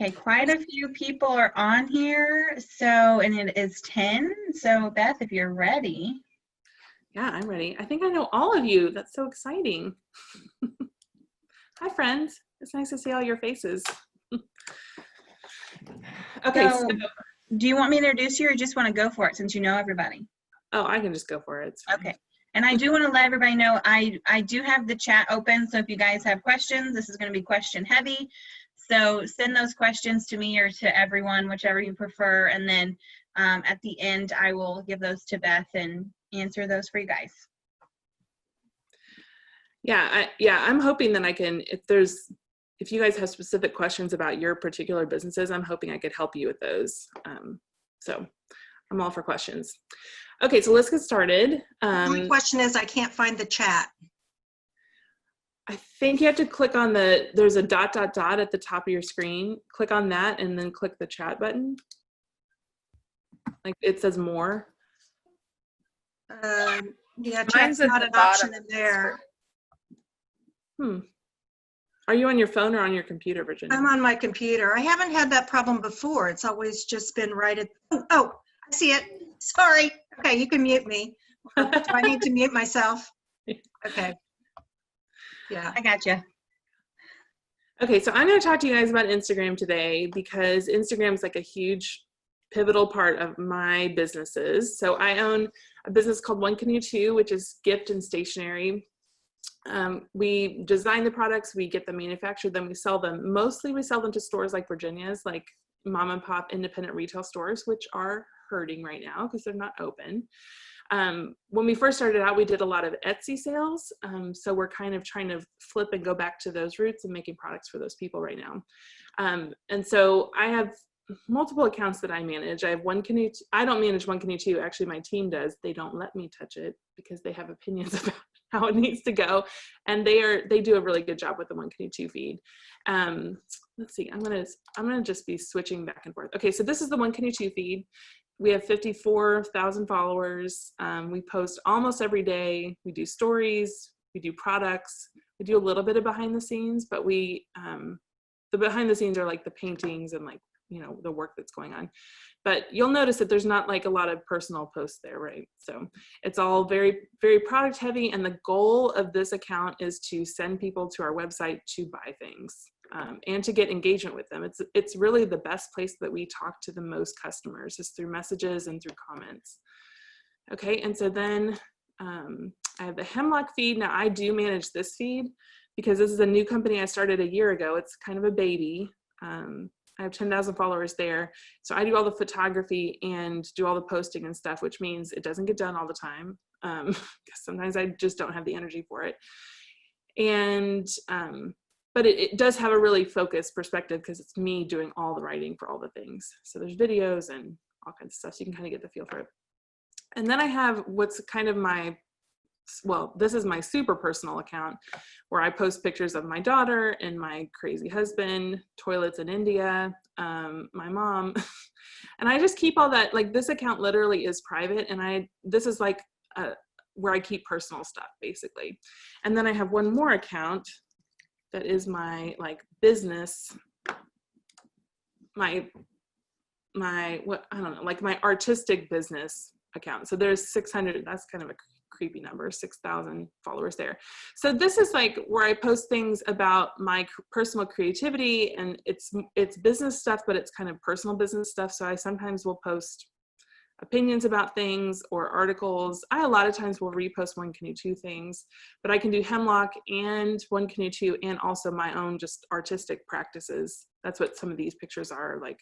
Okay, quite a few people are on here, so, and it is 10. So Beth, if you're ready. Yeah, I'm ready. I think I know all of you. That's so exciting. Hi, friends. It's nice to see all your faces. Okay. So, do you want me to introduce you or just want to go for it since you know everybody? Oh, I can just go for it. Okay. And I do want to let everybody know I do have the chat open, so if you guys have questions, this is going to be question heavy. So send those questions to me or to everyone, whichever you prefer, and then at the end I will give those to Beth and answer those for you guys. Yeah, I'm hoping that I can, if you guys have specific questions about your particular businesses, I'm hoping I could help you with those. So I'm all for questions. Okay, so let's get started. My question is, I can't find the chat. I think you have to click on there's a ... at the top of your screen. Click on that and then click the chat button. Like it says more. Yeah, chat's not an option in there. Are you on your phone or on your computer, Virginia? I'm on my computer. I haven't had that problem before. It's always just been right at, oh, I see it. Sorry. Okay, you can mute me. Do I need to mute myself? Okay. Yeah. I gotcha. Okay, so I'm going to talk to you guys about Instagram today because Instagram is like a huge pivotal part of my businesses. So I own a business called One Canoe 2, which is gift and stationery. We design the products, we get them manufactured, then we sell them. Mostly we sell them to stores like Virginia's, like mom and pop independent retail stores, which are hurting right now because they're not open. When we first started out, we did a lot of Etsy sales. So we're kind of trying to flip and go back to those roots and making products for those people right now. And so I have multiple accounts that I manage. I have One Canoe. I don't manage One Canoe 2. Actually, my team does. They don't let me touch it because they have opinions about how it needs to go. And they do a really good job with the One Canoe 2 feed. Let's see, I'm gonna just be switching back and forth. Okay, so this is the One Canoe 2 feed. We have 54,000 followers. We post almost every day. We do stories, we do products, we do a little bit of behind the scenes, but the behind the scenes are like the paintings and like, you know, the work that's going on. But you'll notice that there's not like a lot of personal posts there, right? So it's all very, very product heavy. And the goal of this account is to send people to our website to buy things and to get engagement with them. It's really the best place that we talk to the most customers is through messages and through comments. Okay, and so then I have the Hemlock feed. Now I do manage this feed because this is a new company I started a year ago. It's kind of a baby. I have 10,000 followers there. So I do all the photography and do all the posting and stuff, which means it doesn't get done all the time. Sometimes I just don't have the energy for it. And, but it does have a really focused perspective because it's me doing all the writing for all the things. So there's videos and all kinds of stuff. So you can kind of get the feel for it. And then I have what's kind of this is my super personal account where I post pictures of my daughter and my crazy husband, toilets in India, my mom, and I just keep all that. Like this account literally is private, and this is like where I keep personal stuff basically. And then I have one more account that is my like business, my what I don't know, like my artistic business account. So there's 600. That's kind of a creepy number, 6,000 followers there. So this is like where I post things about my personal creativity, and it's business stuff, but it's kind of personal business stuff. So I sometimes will post opinions about things or articles. I a lot of times will repost One Canoe 2 things, but I can do Hemlock and One Canoe 2 and also my own just artistic practices. That's what some of these pictures are like.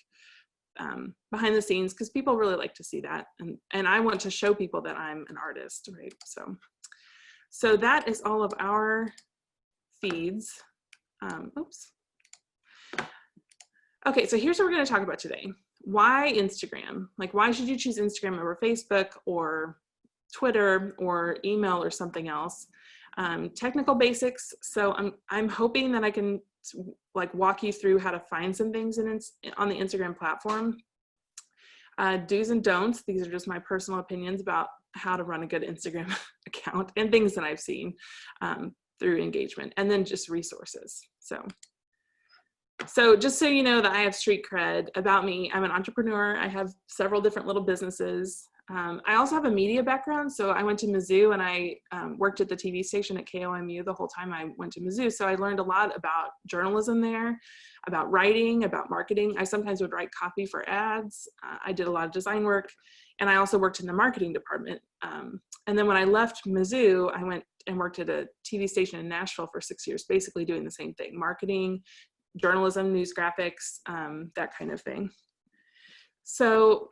Behind the scenes, because people really like to see that, and I want to show people that I'm an artist, right? So that is all of our feeds. Oops. Okay, so here's what we're going to talk about today. Why Instagram? Like, why should you choose Instagram over Facebook or Twitter or email or something else? Technical basics. So I'm hoping that I can like walk you through how to find some things on the Instagram platform. Do's and don'ts. These are just my personal opinions about how to run a good Instagram account and things that I've seen through engagement, and then just resources. So So just so you know that I have street cred about me, I'm an entrepreneur. I have several different little businesses. I also have a media background. So I went to Mizzou and I worked at the TV station at KOMU the whole time I went to Mizzou. So I learned a lot about journalism there, about writing, about marketing. I sometimes would write copy for ads. I did a lot of design work, and I also worked in the marketing department. And then when I left Mizzou, I went and worked at a TV station in Nashville for 6 years, basically doing the same thing: marketing, journalism, news graphics, that kind of thing. So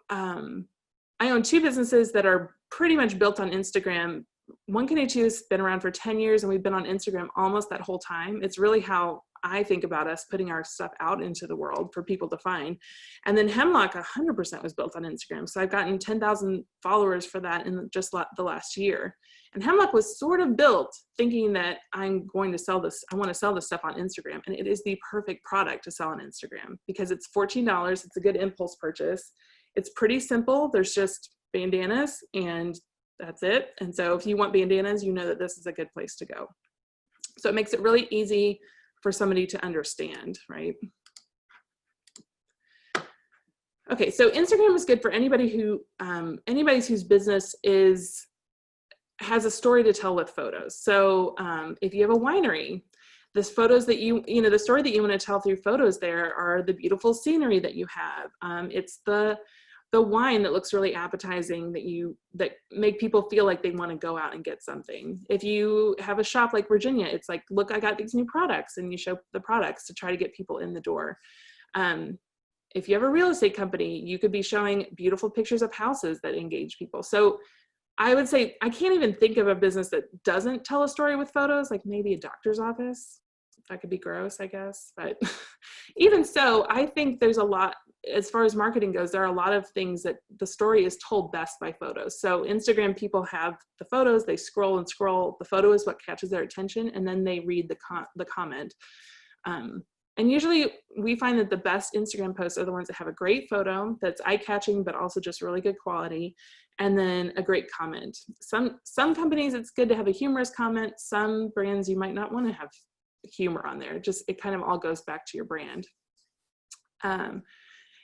I own two businesses that are pretty much built on Instagram. One Canoe 2 has been around for 10 years and we've been on Instagram almost that whole time. It's really how I think about us putting our stuff out into the world for people to find. And then Hemlock 100% was built on Instagram. So I've gotten 10,000 followers for that in just the last year. And Hemlock was sort of built thinking that I'm going to sell this, I want to sell this stuff on Instagram. And it is the perfect product to sell on Instagram because it's $14. It's a good impulse purchase. It's pretty simple. There's just bandanas and that's it. And so if you want bandanas, you know that this is a good place to go. So it makes it really easy for somebody to understand, right? Okay, so Instagram is good for anybody who, whose business has a story to tell with photos. So if you have a winery, the photos that the story that you want to tell through photos there are the beautiful scenery that you have. It's the wine that looks really appetizing that make people feel like they want to go out and get something. If you have a shop like Virginia, it's like, look, I got these new products, and you show the products to try to get people in the door. If you have a real estate company, you could be showing beautiful pictures of houses that engage people. So I would say I can't even think of a business that doesn't tell a story with photos, like maybe a doctor's office. That could be gross, I guess. But even so, I think there's a lot, as far as marketing goes, there are a lot of things that the story is told best by photos. So Instagram people have the photos, they scroll and scroll. The photo is what catches their attention, and then they read the comment. And usually we find that the best Instagram posts are the ones that have a great photo that's eye-catching, but also just really good quality, and then a great comment. Some companies, it's good to have a humorous comment. Some brands, you might not want to have humor on there. It kind of all goes back to your brand.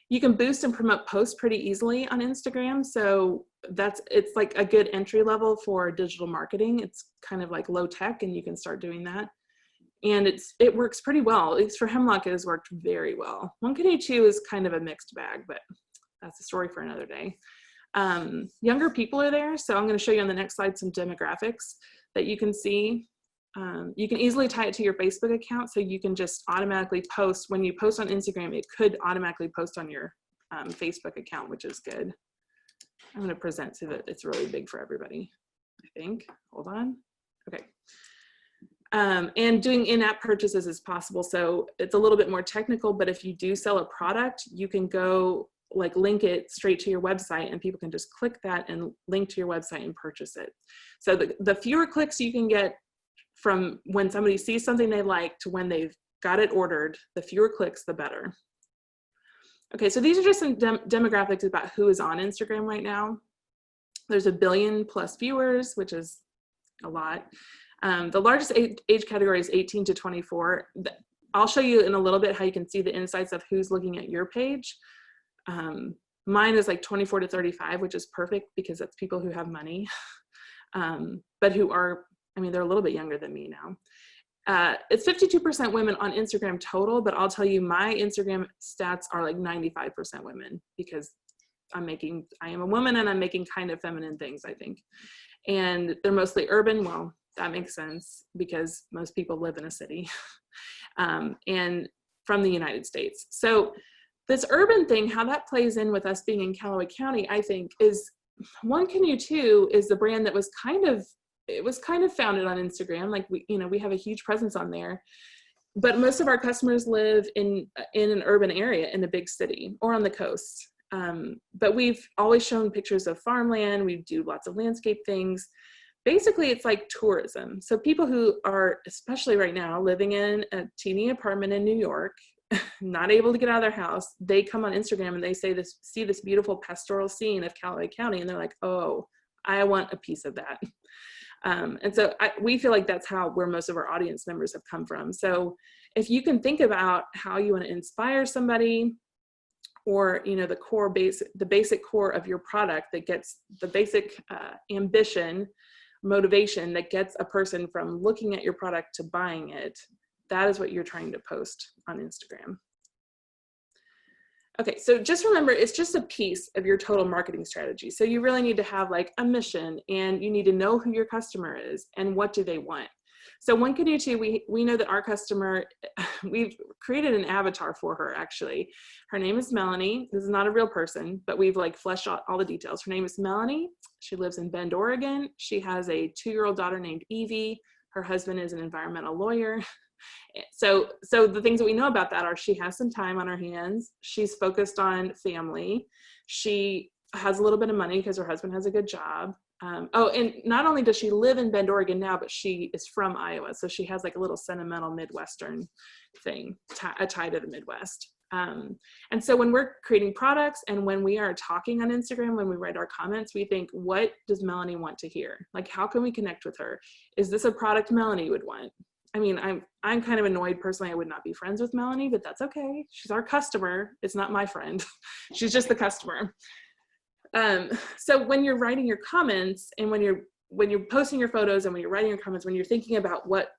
You can boost and promote posts pretty easily on Instagram. So it's like a good entry level for digital marketing. It's kind of like low tech, and you can start doing that. And it works pretty well. At least for Hemlock, it has worked very well. One Canoe 2 is kind of a mixed bag, but that's a story for another day. Younger people are there. So I'm going to show you on the next slide some demographics that you can see. You can easily tie it to your Facebook account, so you can just automatically post. When you post on Instagram, it could automatically post on your Facebook account, which is good. I'm going to present so that it's really big for everybody, I think. Hold on. Okay. And doing in-app purchases is possible. So it's a little bit more technical, but if you do sell a product, you can go link it straight to your website, and people can just click that and link to your website and purchase it. So the fewer clicks you can get from when somebody sees something they like to when they've got it ordered, the fewer clicks, the better. Okay, so these are just some demographics about who is on Instagram right now. There's 1 billion plus viewers, which is a lot. The largest age category is 18 to 24. I'll show you in a little bit how you can see the insights of who's looking at your page. Mine is like 24 to 35, which is perfect because that's people who have money, but who are, they're a little bit younger than me now. It's 52% women on Instagram total, but I'll tell you my Instagram stats are like 95% women because I am a woman and I'm making kind of feminine things, I think. And they're mostly urban. Well, that makes sense because most people live in a city and from the United States. So this urban thing, how that plays in with us being in Callaway County, I think is One Canoe 2 is the brand that was kind of founded on Instagram. Like we have a huge presence on there, but most of our customers live in an urban area in a big city or on the coast. But we've always shown pictures of farmland. We do lots of landscape things. Basically, it's like tourism. So people who are, especially right now, living in a teeny apartment in New York, not able to get out of their house, they come on Instagram and they see this beautiful pastoral scene of Callaway County, and they're like, oh, I want a piece of that. And so we feel like that's where most of our audience members have come from. So if you can think about how you want to inspire somebody, or the basic core of your product that gets the basic ambition, motivation that gets a person from looking at your product to buying it, that is what you're trying to post on Instagram. Okay, so just remember, it's just a piece of your total marketing strategy. So you really need to have like a mission, and you need to know who your customer is and what do they want. So One Canoe Two, we know that our customer, we've created an avatar for her actually. Her name is Melanie. This is not a real person, but we've like fleshed out all the details. Her name is Melanie. She lives in Bend, Oregon. She has a 2-year-old daughter named Evie. Her husband is an environmental lawyer. So the things that we know about that are she has some time on her hands. She's focused on family. She has a little bit of money because her husband has a good job. Oh, and not only does she live in Bend, Oregon now, but she is from Iowa. So she has like a little sentimental Midwestern thing, a tie to the Midwest. And so when we're creating products and when we are talking on Instagram, when we write our comments, we think, what does Melanie want to hear? Like, how can we connect with her? Is this a product Melanie would want? I mean, I'm kind of annoyed personally. I would not be friends with Melanie, but that's okay. She's our customer. It's not my friend. She's just the customer. So when you're writing your comments, and when you're posting your photos, and when you're writing your comments, when you're thinking about what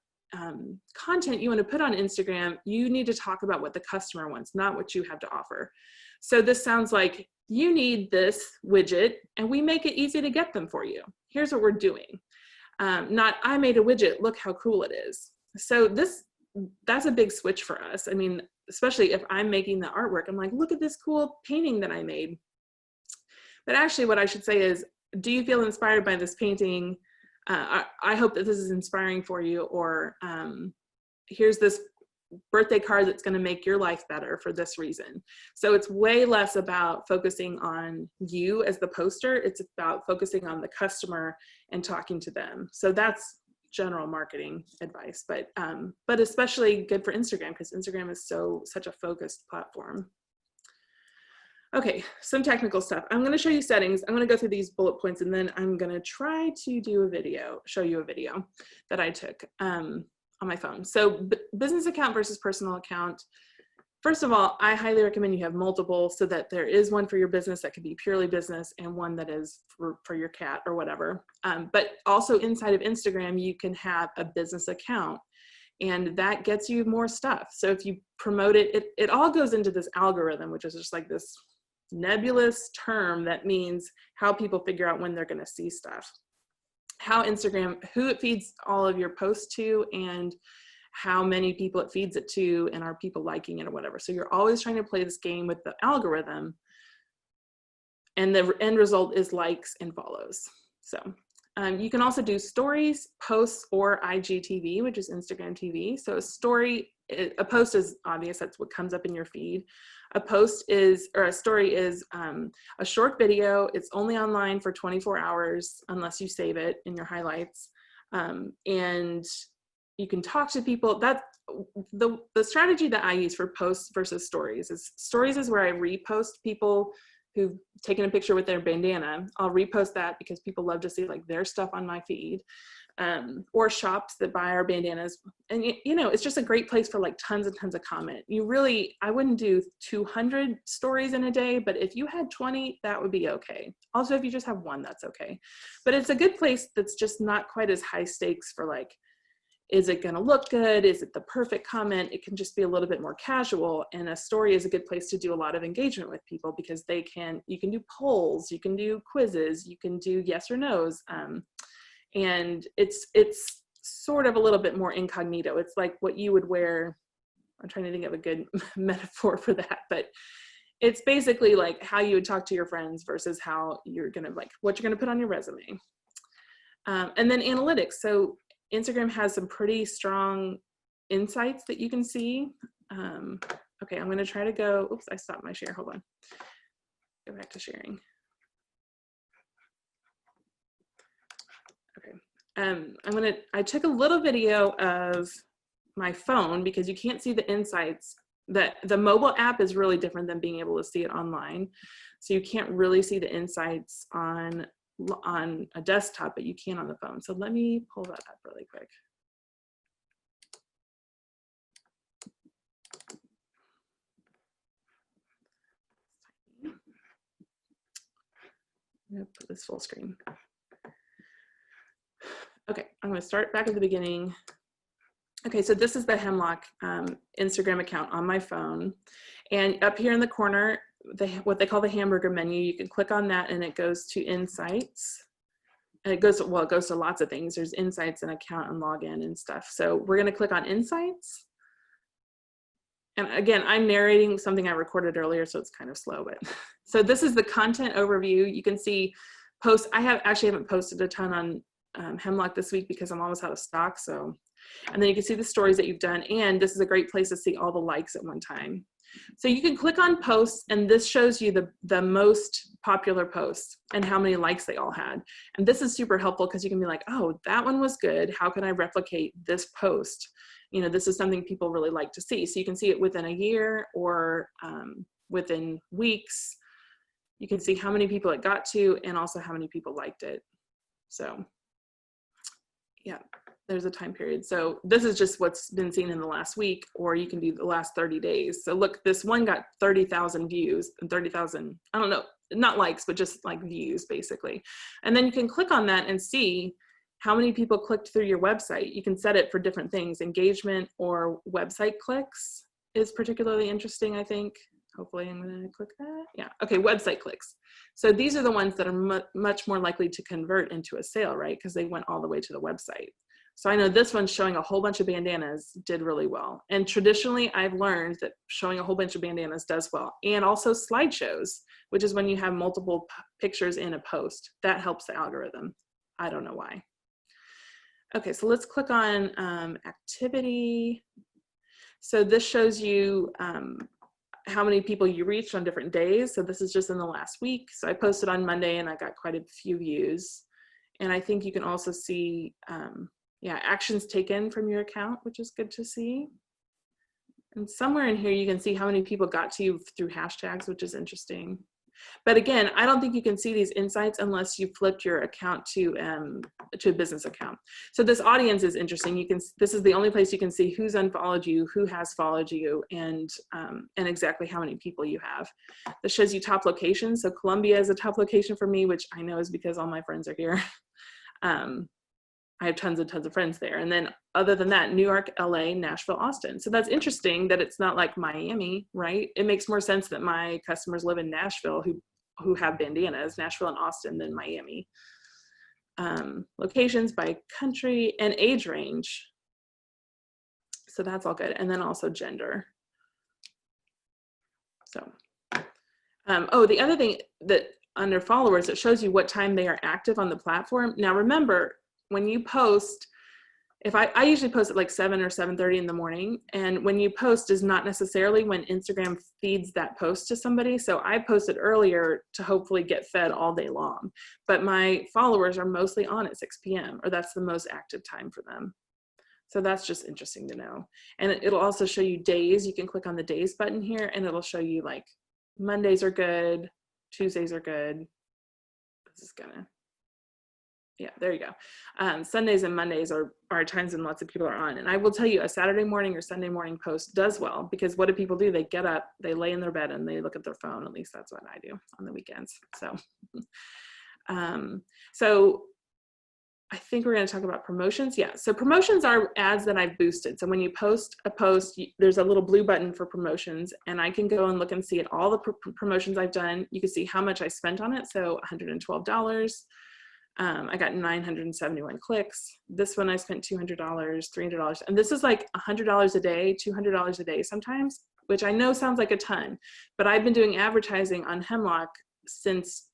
content you want to put on Instagram, you need to talk about what the customer wants, not what you have to offer. So this sounds like, you need this widget, and we make it easy to get them for you. Here's what we're doing. Not, I made a widget, look how cool it is. So that's a big switch for us. I mean, especially if I'm making the artwork, I'm like, look at this cool painting that I made. But actually what I should say is, do you feel inspired by this painting? I hope that this is inspiring for you, or here's this birthday card that's going to make your life better for this reason. So it's way less about focusing on you as the poster. It's about focusing on the customer and talking to them. So that's general marketing advice, but especially good for Instagram, because Instagram is such a focused platform. Okay, some technical stuff. I'm going to show you settings. I'm going to go through these bullet points, and then I'm going to try to do show you a video that I took on my phone. So business account versus personal account. First of all, I highly recommend you have multiple, so that there is one for your business that could be purely business, and one that is for your cat or whatever. But also inside of Instagram, you can have a business account, and that gets you more stuff. So if you promote it, it all goes into this algorithm, which is just like this nebulous term that means how people figure out when they're going to see stuff. How Instagram, who it feeds all of your posts to, and how many people it feeds it to, and are people liking it or whatever. So you're always trying to play this game with the algorithm, and the end result is likes and follows. So you can also do stories, posts, or IGTV, which is Instagram TV. So a post is obvious, that's what comes up in your feed. A story is a short video. It's only online for 24 hours unless you save it in your highlights. And you can talk to people. The strategy that I use for posts versus stories is where I repost people who've taken a picture with their bandana. I'll repost that because people love to see like their stuff on my feed. Or shops that buy our bandanas. And it's just a great place for like tons and tons of comment. I wouldn't do 200 stories in a day, but if you had 20, that would be okay. Also, if you just have one, that's okay. But it's a good place that's just not quite as high stakes for like, is it going to look good? Is it the perfect comment? It can just be a little bit more casual. And a story is a good place to do a lot of engagement with people, because you can do polls, you can do quizzes, you can do yes or no's. And it's sort of a little bit more incognito. It's like what you would wear. I'm trying to think of a good metaphor for that, but it's basically like how you would talk to your friends versus how you're going to what you're going to put on your resume. And then analytics. So Instagram has some pretty strong insights that you can see. Okay, I'm going to try to go, oops, I stopped my share. Hold on. Go back to sharing. Okay, I took a little video of my phone because you can't see the insights. The mobile app is really different than being able to see it online. So you can't really see the insights on a desktop, but you can on the phone. So let me pull that up really quick. I'm going to put this full screen. Okay, I'm going to start back at the beginning. Okay, so this is the Hemlock Instagram account on my phone. And up here in the corner, what they call the hamburger menu, you can click on that and it goes to Insights. And it goes to lots of things. There's Insights and account and login and stuff. So we're going to click on Insights. And again, I'm narrating something I recorded earlier, so it's kind of slow. But so this is the content overview. You can see posts. I actually haven't posted a ton on Hemlock this week because I'm almost out of stock. So, and then you can see the stories that you've done. And this is a great place to see all the likes at one time. So you can click on posts, and this shows you the most popular posts and how many likes they all had. And this is super helpful because you can be like, oh, that one was good. How can I replicate this post? You know, this is something people really like to see. So you can see it within a year or within weeks. You can see how many people it got to and also how many people liked it. So yeah, there's a time period. So this is just what's been seen in the last week, or you can do the last 30 days. So look, this one got 30,000 views and 30,000, I don't know, not likes, but just like views basically. And then you can click on that and see how many people clicked through your website. You can set it for different things. Engagement or website clicks is particularly interesting, I think. Hopefully I'm gonna click that. Yeah, okay, website clicks. So these are the ones that are much more likely to convert into a sale, right? Because they went all the way to the website. So I know this one's showing a whole bunch of bandanas did really well. And traditionally I've learned that showing a whole bunch of bandanas does well. And also slideshows, which is when you have multiple pictures in a post. That helps the algorithm. I don't know why. Okay, so let's click on activity. So this shows you how many people you reached on different days. So this is just in the last week. So I posted on Monday and I got quite a few views. And I think you can also see, yeah, actions taken from your account, which is good to see. And somewhere in here, you can see how many people got to you through hashtags, which is interesting. But again, I don't think you can see these insights unless you flipped your account to a business account. So this audience is interesting. This is the only place you can see who's unfollowed you, who has followed you, and exactly how many people you have. This shows you top locations. So Columbia is a top location for me, which I know is because all my friends are here. I have tons and tons of friends there. And then other than that, New York, LA, Nashville, Austin. So that's interesting that it's not like Miami, right? It makes more sense that my customers live in Nashville who have bandanas, Nashville and Austin, than Miami. Locations by country and age range. So that's all good. And then also gender. So, oh, the other thing that under followers, it shows you what time they are active on the platform. Now remember, when you post, if I usually post at like 7 or 7:30 in the morning, and when you post is not necessarily when Instagram feeds that post to somebody. So I posted earlier to hopefully get fed all day long, but my followers are mostly on at 6 p.m. or that's the most active time for them. So that's just interesting to know. And it'll also show you days. You can click on the days button here and it'll show you like Mondays are good, Tuesdays are good. This is gonna, yeah, there you go. Sundays and Mondays are times when lots of people are on. And I will tell you, a Saturday morning or Sunday morning post does well, because what do people do? They get up, they lay in their bed, and they look at their phone. At least that's what I do on the weekends. So, so I think we're going to talk about promotions. Yeah, so promotions are ads that I've boosted. So when you post a post, there's a little blue button for promotions, and I can go and look and see at all the promotions I've done. You can see how much I spent on it. So $112. I got 971 clicks. This one I spent $200, $300, and this is like $100 a day, $200 a day sometimes, which I know sounds like a ton, but I've been doing advertising on Hemlock since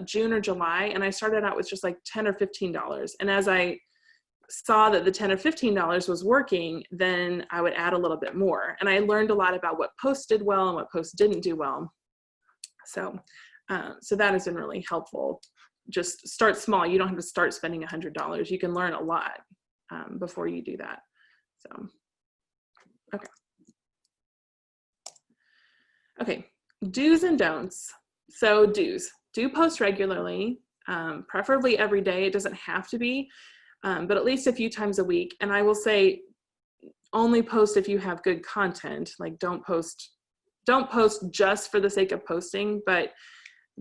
June or July, and I started out with just like $10 or $15. And as I saw that the $10 or $15 was working, then I would add a little bit more. And I learned a lot about what posts did well and what posts didn't do well. So, so that has been really helpful. Just start small. You don't have to start spending $100. You can learn a lot before you do that. So, okay. Okay, do's and don'ts. So do's, do post regularly, preferably every day. It doesn't have to be, but at least a few times a week. And I will say only post if you have good content. Like don't post just for the sake of posting, but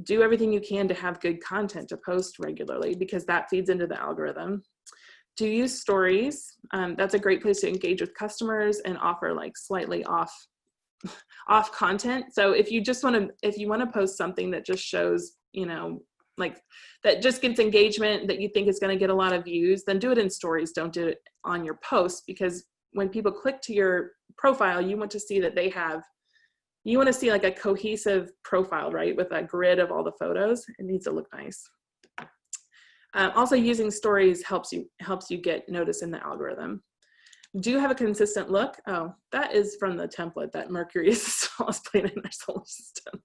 Do everything you can to have good content to post regularly, because that feeds into the algorithm. Do use stories. That's a great place to engage with customers and offer like slightly off content. So if you want to post something that just shows, like that just gets engagement, that you think is going to get a lot of views, then do it in stories. Don't do it on your post, because when people click to your profile, you want to see that you want to see like a cohesive profile, right? With a grid of all the photos. It needs to look nice. Also, using stories helps you get noticed in the algorithm. Do have a consistent look. Oh, that is from the template that Mercury is the smallest planet in our solar system.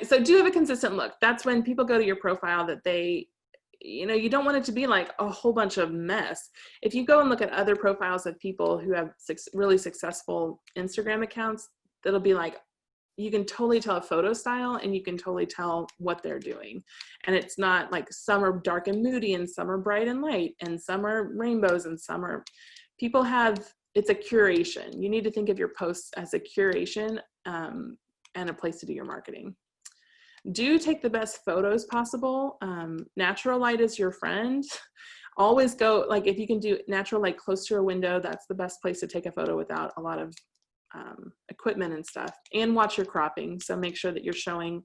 So do have a consistent look. That's when people go to your profile that they, you don't want it to be like a whole bunch of mess. If you go and look at other profiles of people who have really successful Instagram accounts, that'll be like, you can totally tell a photo style and you can totally tell what they're doing. And it's not like some are dark and moody and some are bright and light and some are rainbows and some are, it's a curation. You need to think of your posts as a curation and a place to do your marketing. Do take the best photos possible. Natural light is your friend. Always go, like if you can do natural light close to a window, that's the best place to take a photo without a lot of equipment and stuff. And watch your cropping. So make sure that you're showing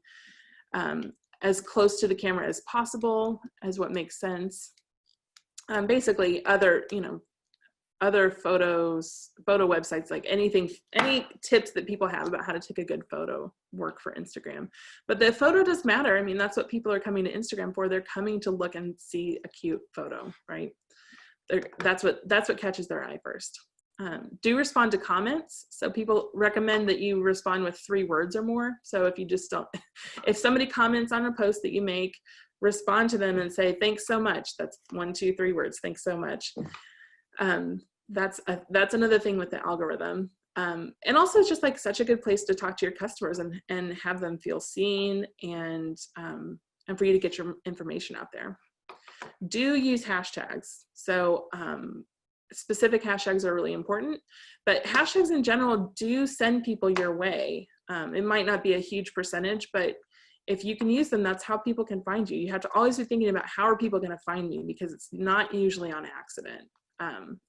as close to the camera as possible, as what makes sense. Basically other photo websites, like any tips that people have about how to take a good photo work for Instagram. But the photo does matter. I mean, that's what people are coming to Instagram for. They're coming to look and see a cute photo, right? That's what catches their eye first. Do respond to comments. So people recommend that you respond with 3 words or more. So if somebody comments on a post that you make, respond to them and say, thanks so much. That's 1, 2, 3 words. Thanks so much. That's another thing with the algorithm. And also it's just like such a good place to talk to your customers and have them feel seen and for you to get your information out there. Do use hashtags. So, specific hashtags are really important, but hashtags in general do send people your way. It might not be a huge percentage, but if you can use them, that's how people can find you. You have to always be thinking about how are people going to find me, because it's not usually on accident.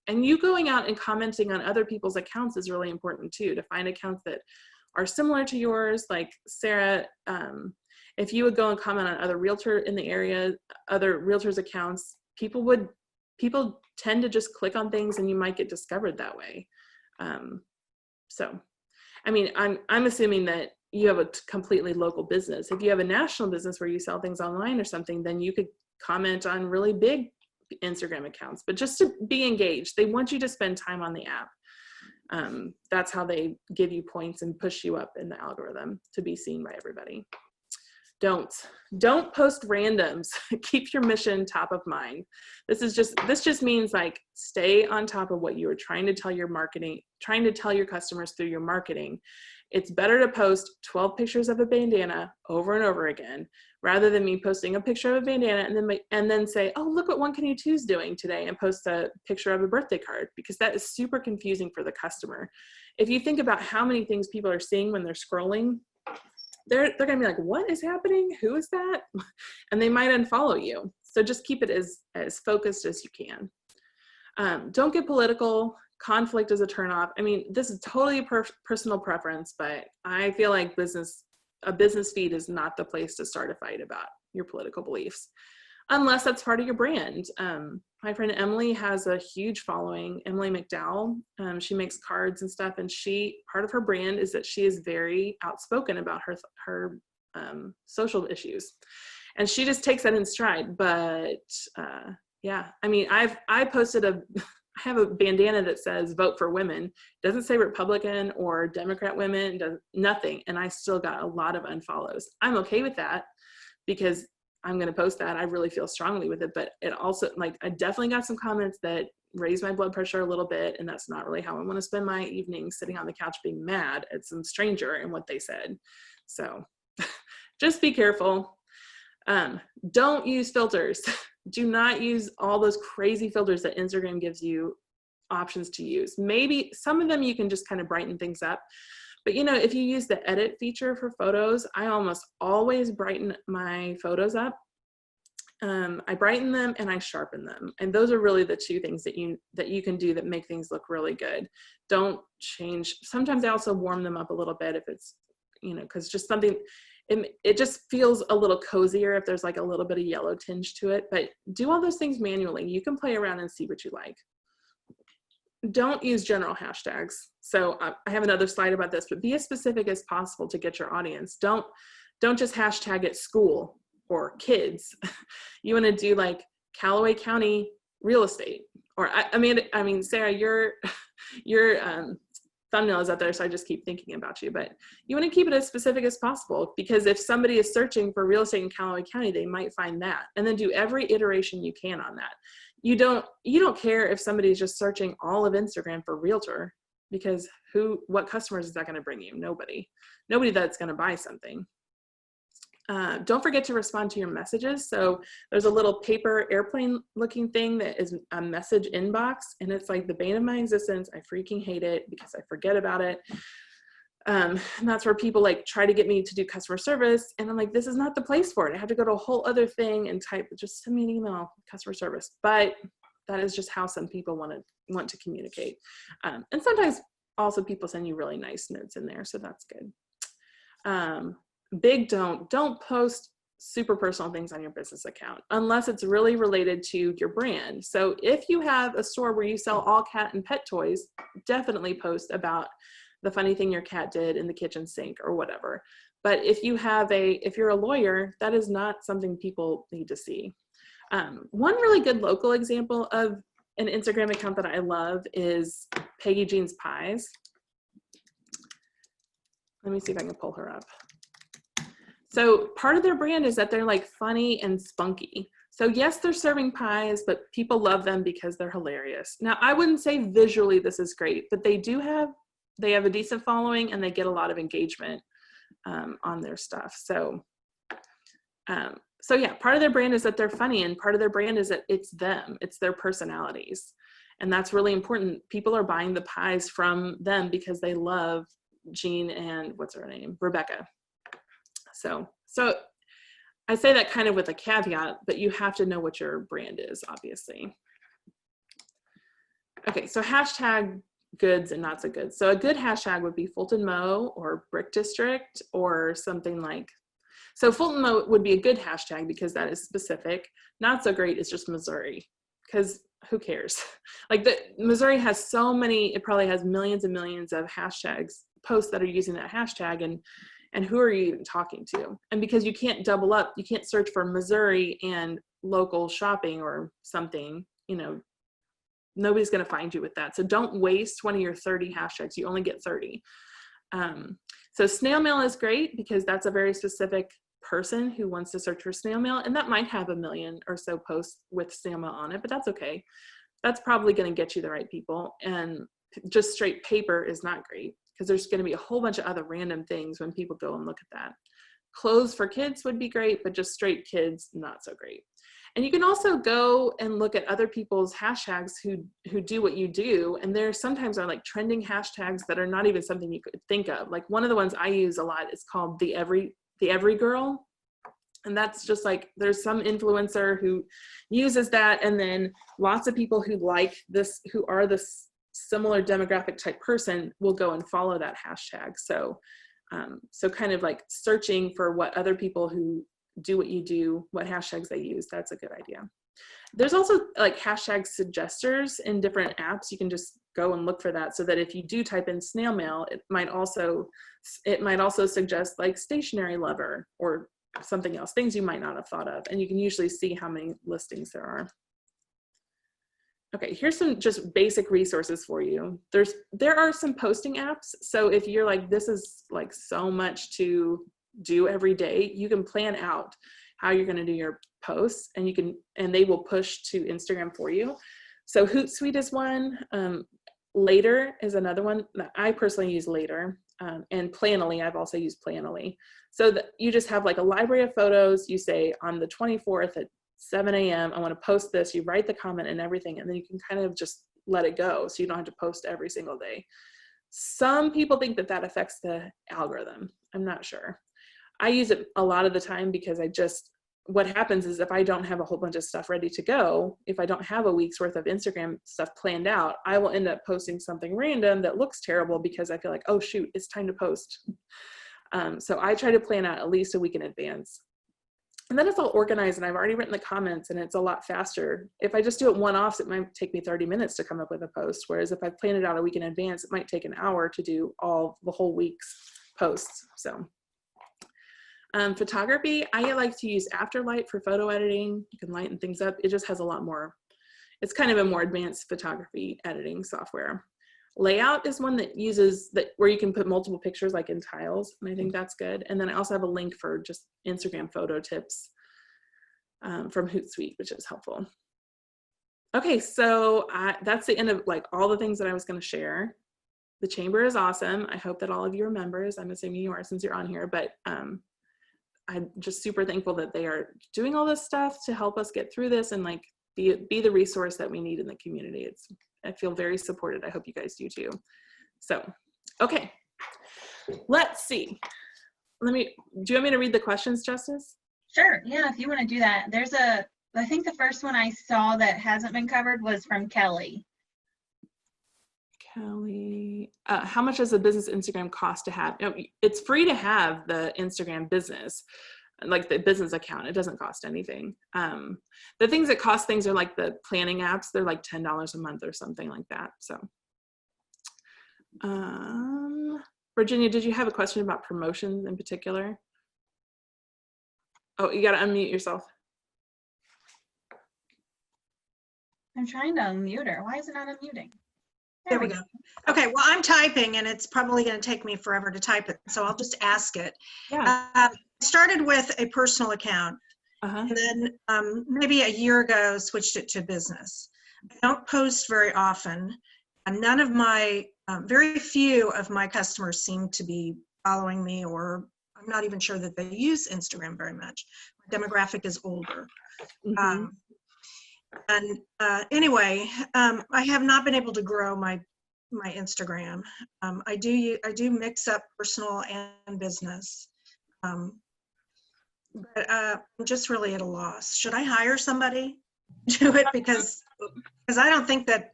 And you going out and commenting on other people's accounts is really important too, to find accounts that are similar to yours. Like Sarah, if you would go and comment on other realtor in the area, other realtors' accounts, people tend to just click on things and you might get discovered that way. So, I mean, I'm assuming that you have a completely local business. If you have a national business where you sell things online or something, then you could comment on really big Instagram accounts, but just to be engaged. They want you to spend time on the app. That's how they give you points and push you up in the algorithm to be seen by everybody. Don't post randoms. Keep your mission top of mind. This just means like stay on top of what you are trying to tell your customers through your marketing. It's better to post 12 pictures of a bandana over and over again, rather than me posting a picture of a bandana and then say, oh, look what One Canoe 2's doing today, and post a picture of a birthday card, because that is super confusing for the customer. If you think about how many things people are seeing when they're scrolling, they're going to be like, what is happening? Who is that? And they might unfollow you. So just keep it as focused as you can. Don't get political. Conflict is a turnoff. I mean, this is totally a personal preference, but I feel like a business feed is not the place to start a fight about your political beliefs, unless that's part of your brand. My friend Emily has a huge following, Emily McDowell. She makes cards and stuff, and part of her brand is that she is very outspoken about her social issues, and she just takes that in stride. But yeah, I mean, I posted I have a bandana that says vote for women. It doesn't say Republican or Democrat women, nothing, and I still got a lot of unfollows. I'm okay with that, because I'm going to post that. I really feel strongly with it, but it also, like, I definitely got some comments that raised my blood pressure a little bit, and that's not really how I want to spend my evening, sitting on the couch being mad at some stranger and what they said. So just be careful. Don't use filters. Do not use all those crazy filters that Instagram gives you options to use. Maybe some of them you can just kind of brighten things up, But you know, if you use the edit feature for photos, I almost always brighten my photos up. I brighten them and I sharpen them. And those are really the two things that you can do that make things look really good. Don't change. Sometimes I also warm them up a little bit if it's, you know, because just something, it just feels a little cozier if there's like a little bit of yellow tinge to it. But do all those things manually. You can play around and see what you like. Don't use general hashtags. So I have another slide about this, but be as specific as possible to get your audience. Don't just hashtag it school or kids. You want to do like Callaway County real estate, or I mean, Sarah, your thumbnail is up there, so I just keep thinking about you. But you want to keep it as specific as possible, because if somebody is searching for real estate in Callaway County, they might find that, and then do every iteration you can on that. You don't care if somebody is just searching all of Instagram for realtor, because what customers is that going to bring you? Nobody that's going to buy something. Don't forget to respond to your messages. So there's a little paper airplane looking thing that is a message inbox, and it's like the bane of my existence. I freaking hate it because I forget about it. And that's where people like try to get me to do customer service, and I'm like, this is not the place for it. I have to go to a whole other thing and type, just send me an email, customer service. But that is just how some people want to communicate. And sometimes also people send you really nice notes in there, so that's good. Don't post super personal things on your business account unless it's really related to your brand. So if you have a store where you sell all cat and pet toys, definitely post about the funny thing your cat did in the kitchen sink or whatever. But if you're a lawyer, that is not something people need to see. One really good local example of an Instagram account that I love is Peggy Jean's Pies. Let me see if I can pull her up. So part of their brand is that they're like funny and spunky. So yes, they're serving pies, but people love them because they're hilarious. Now, I wouldn't say visually this is great, but they have a decent following and they get a lot of engagement on their stuff. So yeah, part of their brand is that they're funny, and part of their brand is that it's them, it's their personalities. And that's really important. People are buying the pies from them because they love Jean and what's her name? Rebecca. So I say that kind of with a caveat, but you have to know what your brand is, obviously. Okay, so hashtag goods and not so good. So a good hashtag would be Fulton Mo or Brick District or something like, so Fulton Mo would be a good hashtag because that is specific. Not so great is just Missouri, because who cares? Like Missouri has so many, it probably has millions and millions of hashtags, posts that are using that hashtag, and who are you even talking to? And because you can't double up, you can't search for Missouri and local shopping or something, you know, nobody's going to find you with that. So don't waste 20 or 30 hashtags. You only get 30. So snail mail is great because that's a very specific person who wants to search for snail mail, and that might have 1 million or so posts with snail mail on it, but that's okay. That's probably going to get you the right people. And just straight paper is not great, because there's going to be a whole bunch of other random things when people go and look at that. Clothes for kids would be great, but just straight kids, not so great. And you can also go and look at other people's hashtags who do what you do. And there sometimes are like trending hashtags that are not even something you could think of. Like one of the ones I use a lot is called the every girl. And that's just like, there's some influencer who uses that. And then lots of people who like this, who are this similar demographic type person, will go and follow that hashtag. So kind of like searching for what other people who do what you do, what hashtags they use, that's a good idea. There's also like hashtag suggesters in different apps. You can just go and look for that, so that if you do type in snail mail, it might also suggest like stationery lover or something else, things you might not have thought of, and you can usually see how many listings there are. Okay, here's some just basic resources for you. There are some posting apps. So if you're like, this is like so much to do every day, you can plan out how you're going to do your posts, and they will push to Instagram for you. So Hootsuite is one. Later is another one. I personally use Later, and Planoly. I've also used Planoly. So that you just have like a library of photos. You say on the 24th at 7 a.m. I want to post this. You write the comment and everything, and then you can kind of just let it go, so you don't have to post every single day. Some people think that that affects the algorithm. I'm not sure. I use it a lot of the time because what happens is if I don't have a whole bunch of stuff ready to go, if I don't have a week's worth of Instagram stuff planned out, I will end up posting something random that looks terrible because I feel like, oh shoot, it's time to post. So I try to plan out at least a week in advance. And then it's all organized and I've already written the comments and it's a lot faster. If I just do it one-offs, it might take me 30 minutes to come up with a post. Whereas if I plan it out a week in advance, it might take an hour to do the whole week's posts. So photography, I like to use Afterlight for photo editing. You can lighten things up. It just has a lot more, it's kind of a more advanced photography editing software. Layout is one that uses where you can put multiple pictures like in tiles, and I think that's good. And then I also have a link for just Instagram photo tips from Hootsuite, which is helpful. Okay, so that's the end of like all the things that I was going to share. The chamber is awesome. I hope that all of you are members. I'm assuming you are since you're on here, but I'm just super thankful that they are doing all this stuff to help us get through this and like be the resource that we need in the community. I feel very supported. I hope you guys do too. So, okay, let's see. Do you want me to read the questions, Justice? Sure, yeah, if you want to do that. I think the first one I saw that hasn't been covered was from Kelly. Kelly, how much does a business Instagram cost to have? It's free to have the Instagram business, like the business account. It doesn't cost anything. The things that cost things are like the planning apps. They're like $10 a month or something like that. So, Virginia, did you have a question about promotions in particular? Oh, you got to unmute yourself. I'm trying to unmute her. Why is it not unmuting? There we go. Okay, well, I'm typing and it's probably going to take me forever to type it, so I'll just ask it. Yeah. I started with a personal account, and then maybe a year ago switched it to business. I don't post very often. None of my, very few of my customers seem to be following me, or I'm not even sure that they use Instagram very much. My demographic is older. Anyway, I have not been able to grow my Instagram. I do mix up personal and business, but I'm just really at a loss. Should I hire somebody to do it? Because I don't think that.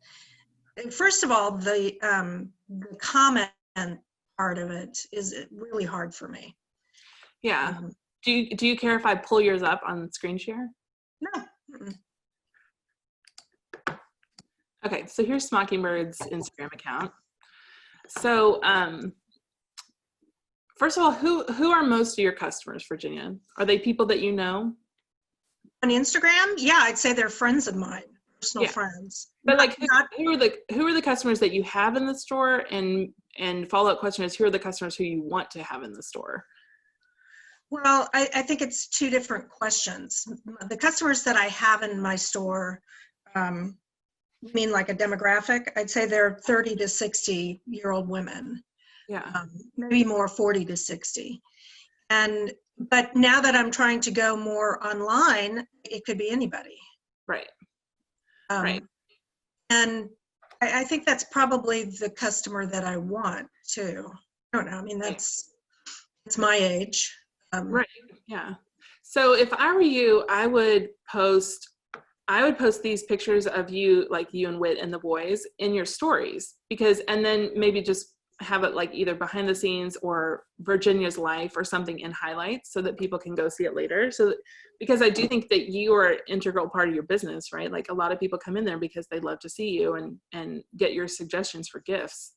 First of all, the comment part of it is really hard for me. Yeah. Do you care if I pull yours up on screen share? No. Mm-mm. Okay, so here's Smockingbird's Instagram account. So first of all, who are most of your customers, Virginia? Are they people that you know? On Instagram? Yeah, I'd say they're friends of mine, personal friends. But like who are the customers that you have in the store, and follow-up question is who are the customers who you want to have in the store? Well, I think it's two different questions. The customers that I have in my store, you mean like a demographic? I'd say they're 30 to 60-year-old women. Yeah. Maybe more 40 to 60. But now that I'm trying to go more online, it could be anybody. Right. Right. And I think that's probably the customer that I want too. I don't know. I mean, it's my age. Right. Yeah. So if I were you, I would post these pictures of you, like you and Whit and the boys, in your stories, and then maybe just have it like either behind the scenes or Virginia's life or something in highlights so that people can go see it later. Because I do think that you are an integral part of your business, right? Like a lot of people come in there because they love to see you and get your suggestions for gifts.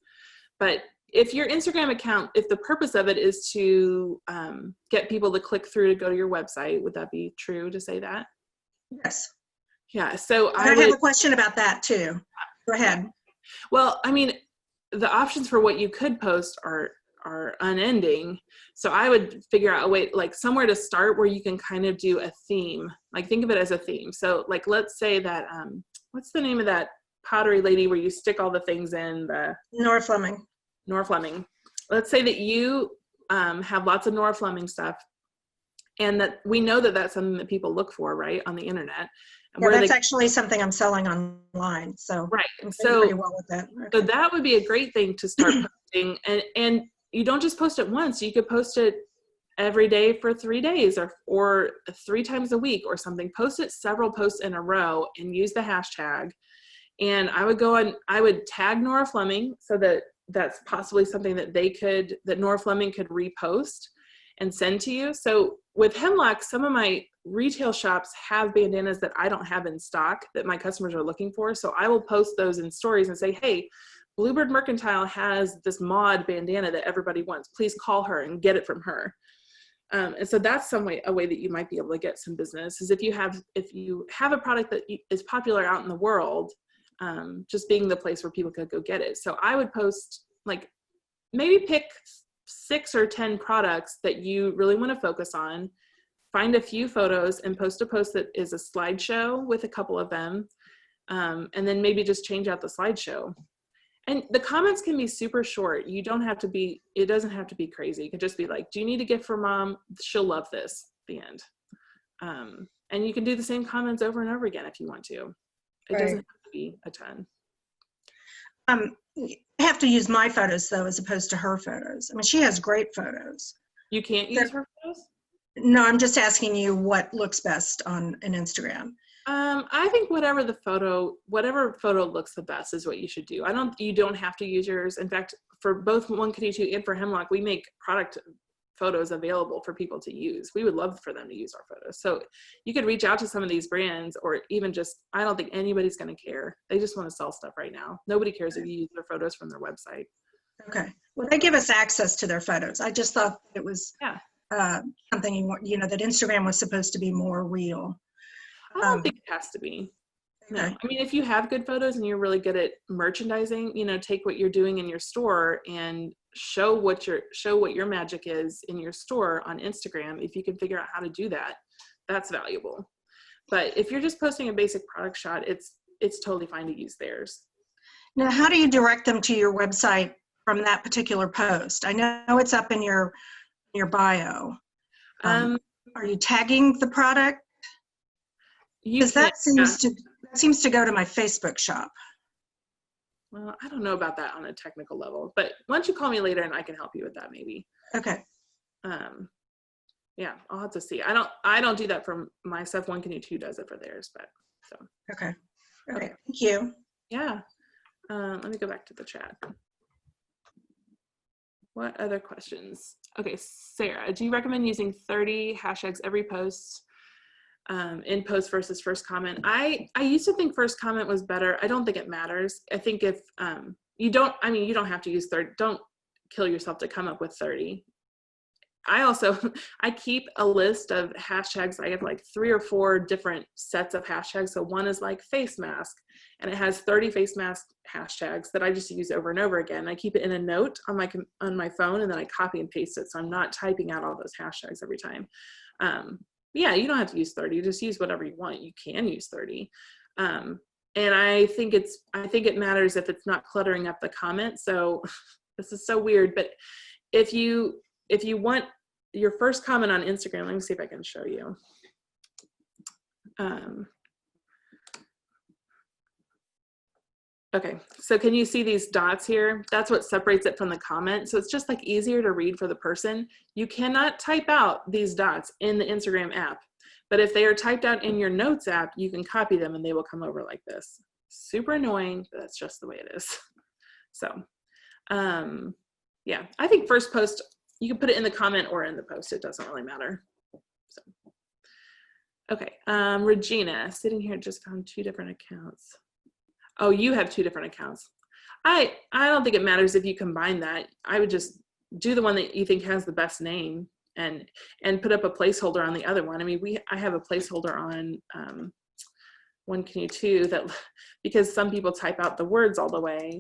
But if your Instagram account, if the purpose of it is to get people to click through to go to your website, would that be true to say that? Yes. Yeah. So I have a question about that too. Go ahead. Well, I mean, the options for what you could post are unending. So I would figure out a way, like somewhere to start where you can kind of do a theme, like think of it as a theme. So like, let's say that, what's the name of that pottery lady where you stick all the things in? Nora Fleming. Nora Fleming. Let's say that you have lots of Nora Fleming stuff And that we know that that's something that people look for, right, on the internet. Yeah, that's actually something I'm selling online. So right. I'm doing So pretty well with that. so Okay. that would be a great thing to start posting. And you don't just post it once. You could post it every day for 3 days or 3 times a week or something. Post it several posts in a row and use the hashtag. And I would tag Nora Fleming so that that's possibly something that Nora Fleming could repost and send to you. So with Hemlock, some of my retail shops have bandanas that I don't have in stock that my customers are looking for. So I will post those in stories and say, hey, Bluebird Mercantile has this mod bandana that everybody wants. Please call her and get it from her. And so that's a way that you might be able to get some business is if you have a product that is popular out in the world, just being the place where people could go get it. So I would post, like, maybe pick 6 or 10 products that you really want to focus on, find a few photos and post a post that is a slideshow with a couple of them. And then maybe just change out the slideshow. And the comments can be super short. It doesn't have to be crazy. It can just be like, do you need a gift for mom? She'll love this, the end. And you can do the same comments over and over again if you want to. It doesn't have to be a ton. I have to use my photos though, as opposed to her photos. I mean, she has great photos. You can't use her photos? No, I'm just asking you what looks best on an Instagram. I think whatever photo looks the best is what you should do. You don't have to use yours. In fact, for both One Kitty 2 and for Hemlock, we make product photos available for people to use. We would love for them to use our photos. So you could reach out to some of these brands, or even just, I don't think anybody's going to care. They just want to sell stuff right now. Nobody cares if you use their photos from their website. Okay. Well, they give us access to their photos. I just thought it was something, that Instagram was supposed to be more real. I don't think it has to be. No. Okay. I mean, if you have good photos and you're really good at merchandising, take what you're doing in your store and show what your magic is in your store on Instagram. If you can figure out how to do that, that's valuable. But if you're just posting a basic product shot, it's totally fine to use theirs. Now, how do you direct them to your website from that particular post? I know it's up in your bio. Are you tagging the product? Because that seems to go to my Facebook shop. Well, I don't know about that on a technical level, but why don't you call me later and I can help you with that maybe. Okay. Yeah, I'll have to see. I don't do that for my stuff. One Kitty 2 does it for theirs, but so. Okay. Okay. Thank you. Yeah. Let me go back to the chat. What other questions? Okay, Sarah, do you recommend using 30 hashtags every post? In post versus first comment. I used to think first comment was better. I don't think it matters. I think if you don't have to use 30. Don't kill yourself to come up with 30. I keep a list of hashtags. I have like 3 or 4 different sets of hashtags. So one is like face mask, and it has 30 face mask hashtags that I just use over and over again. I keep it in a note on my phone, and then I copy and paste it. So I'm not typing out all those hashtags every time. Yeah, you don't have to use 30. Just use whatever you want. You can use 30. And I think it matters if it's not cluttering up the comment. So this is so weird, but if you want your first comment on Instagram, let me see if I can show you. Okay, so can you see these dots here? That's what separates it from the comment. So it's just like easier to read for the person. You cannot type out these dots in the Instagram app, but if they are typed out in your notes app, you can copy them and they will come over like this. Super annoying, but that's just the way it is. So, yeah, I think first post, you can put it in the comment or in the post. It doesn't really matter. So, okay, Regina, sitting here, just found 2 different accounts. Oh, you have 2 different accounts. I don't think it matters if you combine that. I would just do the one that you think has the best name and put up a placeholder on the other one. I mean, I have a placeholder on One Kitty 2 that, because some people type out the words all the way.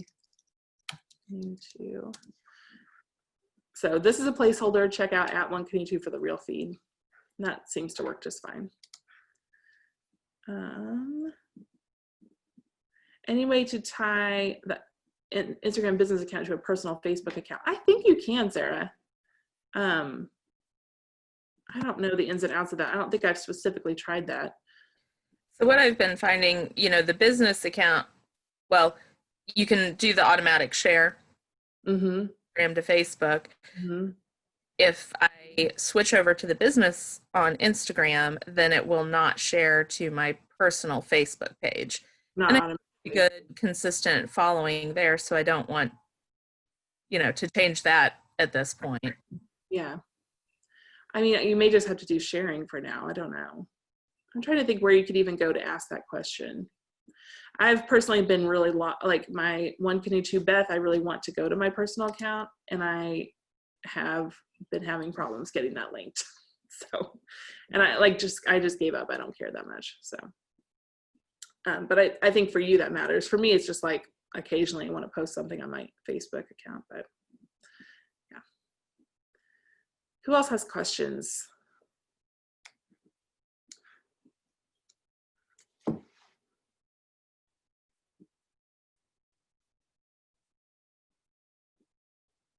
So this is a placeholder. Check out at One Kitty 2 for the real feed. And that seems to work just fine. Any way to tie the Instagram business account to a personal Facebook account? I think you can, Sarah. I I don't know the ins and outs of that. I don't think I've specifically tried that. So what I've been finding, the business account, well, you can do the automatic share Mm-hmm. Instagram to Facebook. Mm-hmm. If I switch over to the business on Instagram, then it will not share to my personal Facebook page. Not And automatically. good, consistent following there, so I don't want, to change that at this point. Yeah. I mean, you may just have to do sharing for now. I don't know. I'm trying to think where you could even go to ask that question. I've personally been really like my One Canoe 2 Beth, I really want to go to my personal account, and I have been having problems getting that linked. So, and I just gave up. I don't care that much. So, but I think for you that matters. For me, it's just like occasionally I want to post something on my Facebook account, but yeah. Who else has questions?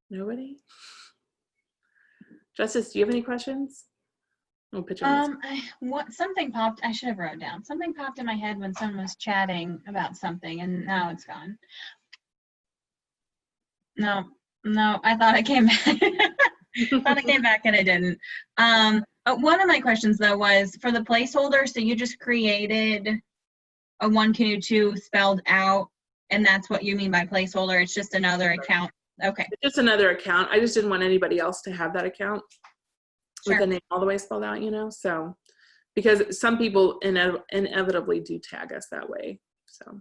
Nobody? Justice, do you have any questions? I'll put you on Something popped. I should have wrote down. Something popped in my head when someone was chatting about something, and now it's gone. No, I thought I came back. Thought I came back and I didn't. One of my questions though was for the placeholder. So you just created a One Canoe 2 spelled out, and that's what you mean by placeholder. It's just another account. Okay. It's just another account. I just didn't want anybody else to have that account with the name all the way spelled out, so because some people inevitably do tag us that way. So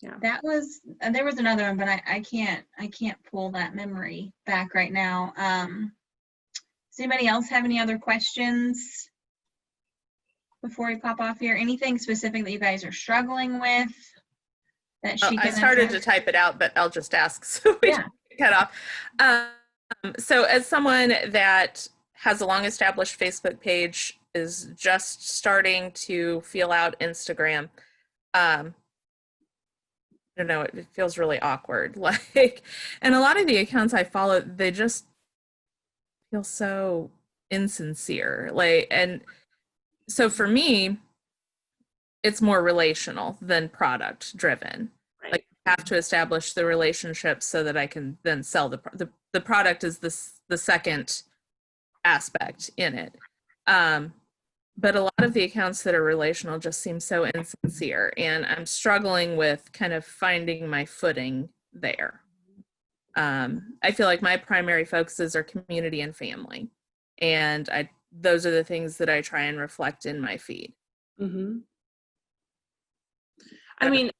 yeah. There was another one, but I can't pull that memory back right now. Does anybody else have any other questions before we pop off here? Anything specific that you guys are struggling with? That she I can started address? to type it out, but I'll just ask so we Yeah. cut off. So as someone that has a long established Facebook page, is just starting to feel out Instagram, I don't know, it feels really awkward. And a lot of the accounts I follow, they just feel so insincere. And so for me, it's more relational than product driven. Right. Like I have to establish the relationship so that I can then sell the product is the second aspect in it. But a lot of the accounts that are relational just seem so insincere, and I'm struggling with kind of finding my footing there. I feel like my primary focuses are community and family, and those are the things that I try and reflect in my feed. Mm-hmm. I mean,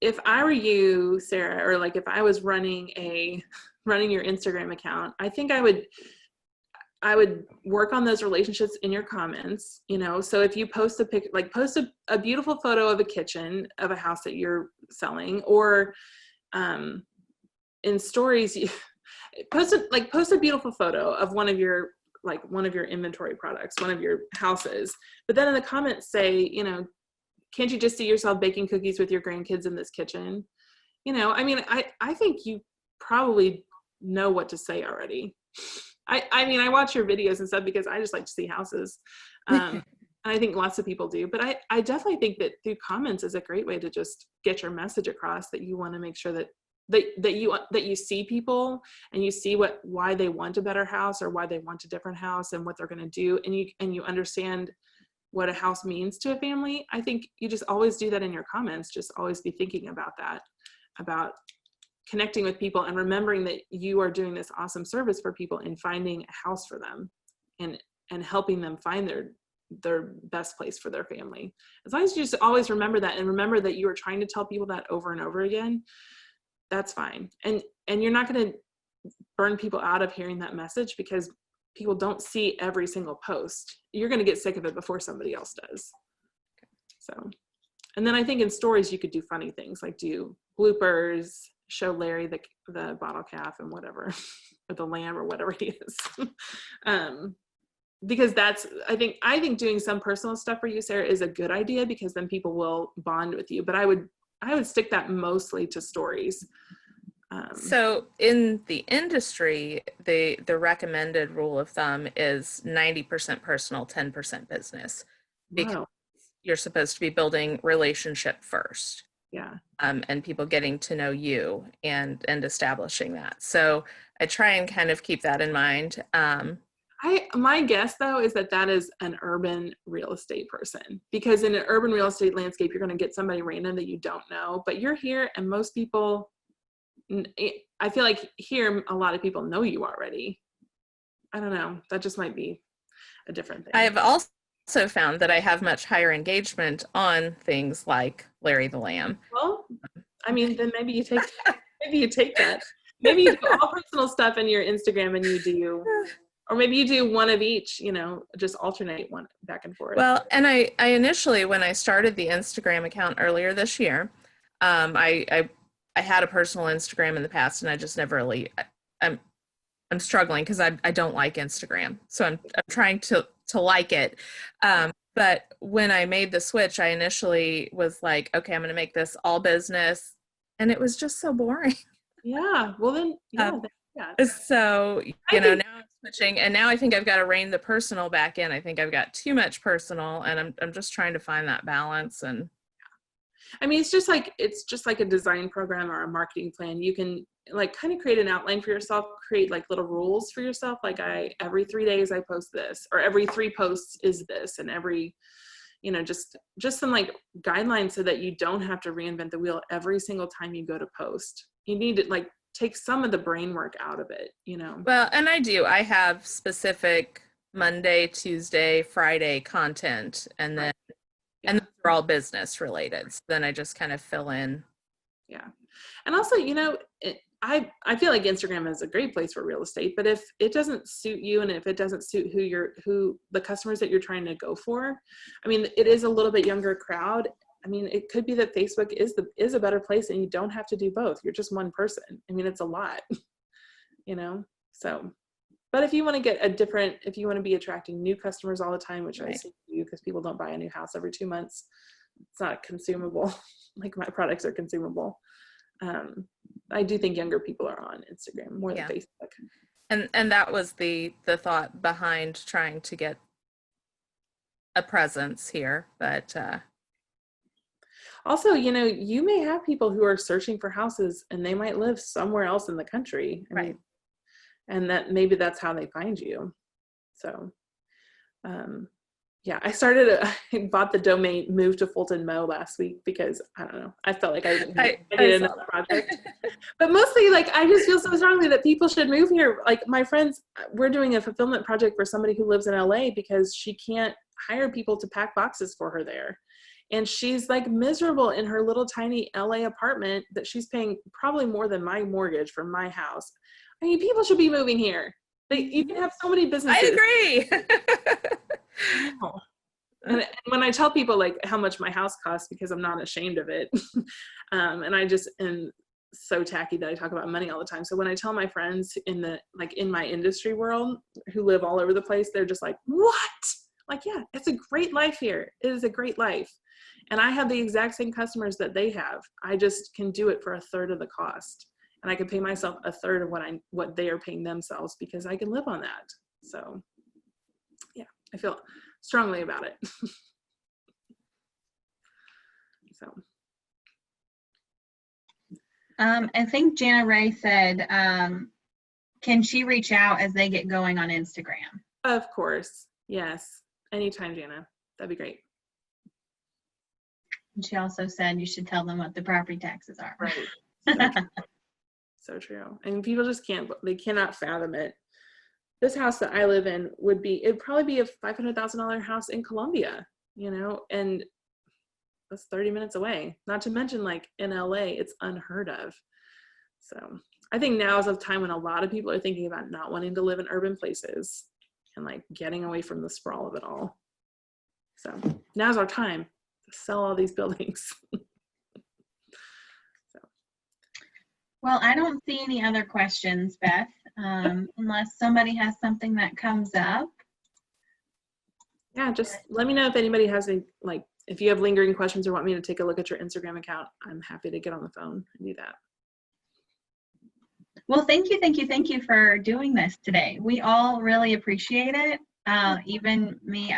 if I were you, Sarah, or like if I was running your Instagram account, I think I would work on those relationships in your comments, so if you post post a beautiful photo of a kitchen of a house that you're selling, or in stories, post a beautiful photo of one of your inventory products, one of your houses, but then in the comments say, can't you just see yourself baking cookies with your grandkids in this kitchen? I mean, I think you probably know what to say already. I mean, I watch your videos and stuff because I just like to see houses. And I think lots of people do, but I definitely think that through comments is a great way to just get your message across, that you want to make sure that you see people and you see why they want a better house or why they want a different house and what they're going to do. And you understand what a house means to a family. I think you just always do that in your comments. Just always be thinking about that, about connecting with people and remembering that you are doing this awesome service for people and finding a house for them and helping them find their best place for their family. As long as you just always remember that, and remember that you are trying to tell people that over and over again, that's fine. And you're not going to burn people out of hearing that message, because people don't see every single post. You're going to get sick of it before somebody else does. So, and then I think in stories you could do funny things, like do bloopers, show Larry the bottle calf and whatever, or the lamb or whatever he is. Because I think doing some personal stuff for you, Sarah, is a good idea, because then people will bond with you. But I would stick that mostly to stories. So in the industry, the recommended rule of thumb is 90% personal, 10% business, because Wow. you're supposed to be building relationship first, Yeah. and people getting to know you and establishing that. So I try and kind of keep that in mind. My guess though is that is an urban real estate person, because in an urban real estate landscape, you're going to get somebody random that you don't know, but you're here and most people, I feel like here a lot of people know you already. I don't know. That just might be a different thing. I have also found that I have much higher engagement on things like Larry the Lamb. Well, I mean, then maybe you take that. Maybe you take that. Maybe you do all personal stuff in your Instagram and you do, or maybe you do one of each, you know, just alternate one back and forth. Well, and I initially, when I started the Instagram account earlier this year, I had a personal Instagram in the past, and I just never really, I'm struggling because I don't like Instagram. So I'm trying to like it. But when I made the switch, I initially was like, okay, I'm going to make this all business. And it was just so boring. Yeah. Well then, yeah. So, you know, now I'm switching, and now I think I've got to rein the personal back in. I think I've got too much personal, and I'm just trying to find that balance. And I mean, it's just like a design program or a marketing plan. You can like kind of create an outline for yourself, create like little rules for yourself. Like every 3 days I post this, or every 3 posts is this, and every, you know, just some like guidelines so that you don't have to reinvent the wheel every single time you go to post. You need to like take some of the brain work out of it, you know? Well, and I have specific Monday, Tuesday, Friday content, and then, and those are all business related. So then I just kind of fill in. Yeah. And also, you know, I feel like Instagram is a great place for real estate, but if it doesn't suit you, and if it doesn't suit who the customers that you're trying to go for, I mean, it is a little bit younger crowd. I mean, it could be that Facebook is a better place, and you don't have to do both. You're just one person. I mean, it's a lot, you know? So, but if you want to get if you want to be attracting new customers all the time, which I see you, because people don't buy a new house every 2 months, it's not consumable. Like my products are consumable. I do think younger people are on Instagram more than Facebook. And that was the thought behind trying to get a presence here. But also, you know, you may have people who are searching for houses, and they might live somewhere else in the country. I mean, and that maybe that's how they find you. So, yeah, I bought the domain Move to Fulton Mo last week because I don't know, I felt like I needed another project. But mostly, like, I just feel so strongly that people should move here. Like my friends, we're doing a fulfillment project for somebody who lives in LA because she can't hire people to pack boxes for her there. And she's like miserable in her little tiny LA apartment that she's paying probably more than my mortgage for my house. I mean, people should be moving here. You can have so many businesses. I agree. Wow. And when I tell people like how much my house costs, because I'm not ashamed of it, and I just am so tacky that I talk about money all the time. So when I tell my friends in my industry world who live all over the place, they're just like, what? Like, yeah, it's a great life here. It is a great life. And I have the exact same customers that they have. I just can do it for 1/3 of the cost. And I can pay myself 1/3 of what they are paying themselves, because I can live on that. So yeah, I feel strongly about it. So. I think Jana Ray said, can she reach out as they get going on Instagram? Of course. Yes. Anytime, Jana. That'd be great. And she also said you should tell them what the property taxes are. Right. So true. And people just they cannot fathom it. This house that I live in it'd probably be a $500,000 house in Columbia, you know, and that's 30 minutes away. Not to mention, like, in LA, it's unheard of. So I think now is a time when a lot of people are thinking about not wanting to live in urban places and like getting away from the sprawl of it all. So now's our time to sell all these buildings. Well, I don't see any other questions, Beth, unless somebody has something that comes up. Yeah, just let me know if anybody has any, like, if you have lingering questions or want me to take a look at your Instagram account, I'm happy to get on the phone and do that. Well, thank you for doing this today. We all really appreciate it. Even me,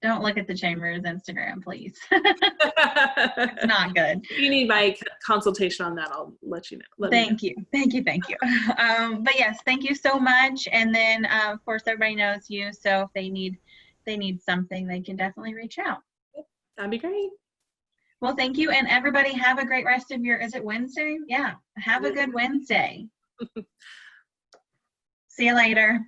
don't look at the Chamber's Instagram, please. It's not good. If you need my consultation on that, I'll let you know. Thank you. But yes, thank you so much. And then, of course, everybody knows you. So if they need something, they can definitely reach out. That'd be great. Well, thank you. And everybody have a great rest of is it Wednesday? Yeah. Have a good Wednesday. See you later.